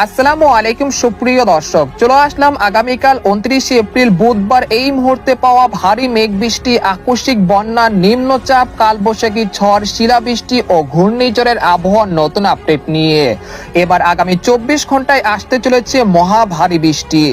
আসসালামু আলাইকুম সুপ্রিয় দর্শক, চলে আসলাম আগামীকাল 29 এপ্রিল বুধবার এই মুহূর্তে পাওয়া ভারী মেঘ বৃষ্টি, আকস্মিক বন্যা, নিম্নচাপ, কালবৈশাখী ঝড়, শিলাবৃষ্টি ও ঘূর্ণিঝড়ের আবহাওয়ার নতুন আপডেট নিয়ে। এবার আগামী 24 ঘন্টায় আসতে চলেছে মহা ভারী বৃষ্টি।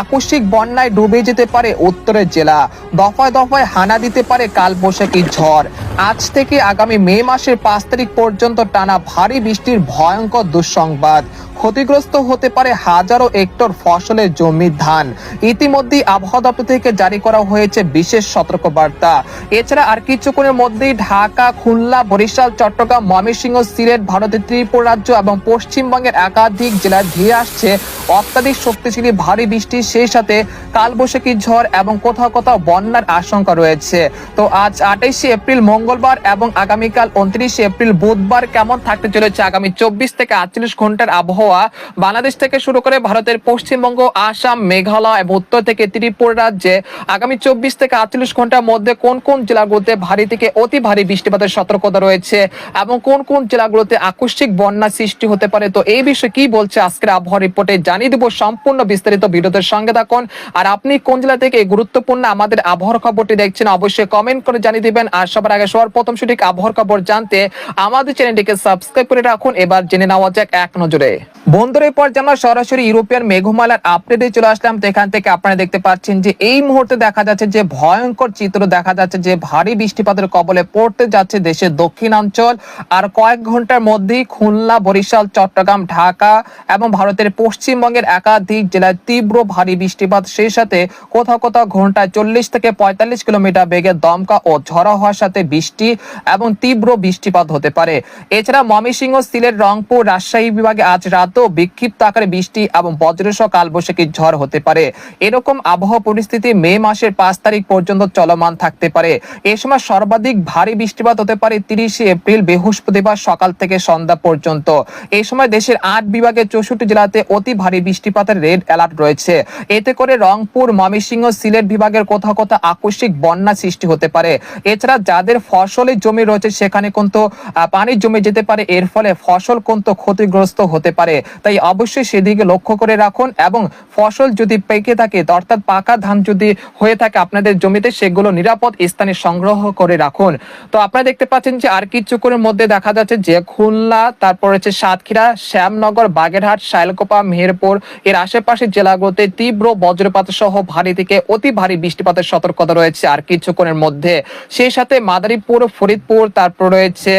আকস্মিক বন্যায় ডুবে যেতে পারে উত্তরের জেলা, দফায় দফায় হানা দিতে পারে কালবৈশাখী ঝড়। আজ থেকে আগামী মে মাসের 5 তারিখ পর্যন্ত টানা ভারী বৃষ্টির ভয়ঙ্কর দুঃসংবাদ। ক্ষতিগ্রস্ত হতে পারে হাজারো হেক্টর ফসলের জমি, ধান। ইতিমধ্যেই আবহাওয়া দপ্তর থেকে জারি করা হয়েছে বিশেষ সতর্কবার্তা। এছাড়া আর কিছুক্ষণের মধ্যেই ঢাকা, খুলনা, বরিশাল, চট্টগ্রাম, ময়মনসিংহ, সিলেট, ভারতের ত্রিপুরা রাজ্য এবং পশ্চিমবঙ্গের একাধিক জেলায় ধেয়ে আসছে অত্যাধিক শক্তিশালী ভারী বৃষ্টি, সেই সাথে কালবৈশাখী ঝড় এবং কোথাও কোথাও বন্যার আশঙ্কা রয়েছে। তো আজ 28 এপ্রিল মঙ্গলবার এবং আগামীকাল 29 এপ্রিল বুধবার কেমন থাকতে চলেছে আগামী 24 থেকে 48 ঘন্টার আবহাওয়া বাংলাদেশ থেকে শুরু করে ভারতের পশ্চিমবঙ্গ, আসাম, মেঘালয় এবং উত্তর থেকে ত্রিপুরা রাজ্যে আগামী 24 থেকে 48 ঘন্টার মধ্যে কোন কোন জেলাগুলোতে ভারী থেকে অতি ভারী বৃষ্টিপাতের সতর্কতা রয়েছে এবং কোন কোন জেলাগুলোতে আকস্মিক বন্যা সৃষ্টি হতে পারে। তো এই বিষয়ে কি বলছে আজকের আবহাওয়া রিপোর্টে জানিয়ে দেব সম্পূর্ণ বিস্তারিত। ভিডিওতে সঙ্গে থাকুন। আর আপনি কোন জেলা থেকে গুরুত্বপূর্ণ আমাদের আবহাওয়ার খবরটি দেখছেন অবশ্যই কমেন্ট করে জানিয়ে দিবেন। আর সবার আগে সবার প্রথম সঠিক আবহাওয়ার খবর জানতে আমাদের চ্যানেলটিকে সাবস্ক্রাইব করে রাখুন। এবার জেনে নেওয়া যাক এক নজরে। বন্ধুদের পর আমরা সরাসরি ইউরোপিয়ান মেঘমালার আপডেটে চলে আসলাম। তো এখান থেকে আপনারা দেখতে পাচ্ছেন যে এই মুহূর্তে দেখা যাচ্ছে যে ভয়ঙ্কর চিত্র দেখা যাচ্ছে যে ভারী বৃষ্টিপাতের কবলে পড়তে যাচ্ছে দেশের দক্ষিণাঞ্চল। আর কয়েক ঘন্টার মধ্যেই খুলনা, বরিশাল, চট্টগ্রাম, ঢাকা এবং ভারতের পশ্চিমবঙ্গের একাধিক জেলায় তীব্র ভারী বৃষ্টিপাত, সেই সাথে কোথাও কোথাও ঘন্টায় 40 থেকে 45 কিলোমিটার বেগে দমকা ও ঝড়ো হওয়ার সাথে বৃষ্টি এবং তীব্র বৃষ্টিপাত হতে পারে। এছাড়া ময়মনসিংহ, সিলেট, রংপুর, রাজশাহী বিভাগে আজ রাতেও বিক্ষিপ্ত আকারে বৃষ্টি এবং বজ্রসহ কালবৈশাখী ঝড় হতে পারে। এরকম আবহাওয়া পরিস্থিতি মে মাসের 5 তারিখ পর্যন্ত চলমান থাকতে পারে। এই সময় সর্বাধিক ভারী বৃষ্টিপাত হতে পারে 30 এপ্রিল বৃহস্পতিবার সকাল থেকে সন্ধ্যা পর্যন্ত। এই সময় দেশের 8 বিভাগের 64 জেলাতে অতি ভারী বৃষ্টিপাতের রেড অ্যালার্ট রয়েছে। এতে করে রংপুর, ময়মনসিংহ, সিলেট বিভাগের কোথাও কোথাও আকস্মিক বন্যা সৃষ্টি হতে পারে। এছাড়া যাদের ফসলের জমি রয়েছে সেখানে কিন্তু পানি জমে যেতে পারে, এর ফলে ফসল কিন্তু ক্ষতিগ্রস্ত হতে পারে। তাই অবশ্যই সেদিকে লক্ষ্য করে রাখুন এবং ফসল যদি পেকে থাকে অর্থাৎ পাকা ধান যদি হয়ে থাকে আপনাদের জমিতে, সেগুলো নিরাপদ স্থানে সংগ্রহ করে রাখুন। তো আপনারা দেখতে পাচ্ছেন যে আর কিছুক্ষণের মধ্যে দেখা যাচ্ছে যে খুলনা, তারপর হচ্ছে সাতক্ষীরা, শ্যামনগর, বাগেরহাট, শাইলকোপা, মেহেরপুর এর আশেপাশের জেলাগুলোতে তীব্র বজ্রপাত সহ ভারী থেকে অতি ভারী বৃষ্টিপাতের সতর্কতা রয়েছে আর কিছুক্ষণের মধ্যে। সেই সাথে মাদারীপুর, ফরিদপুর, তারপর রয়েছে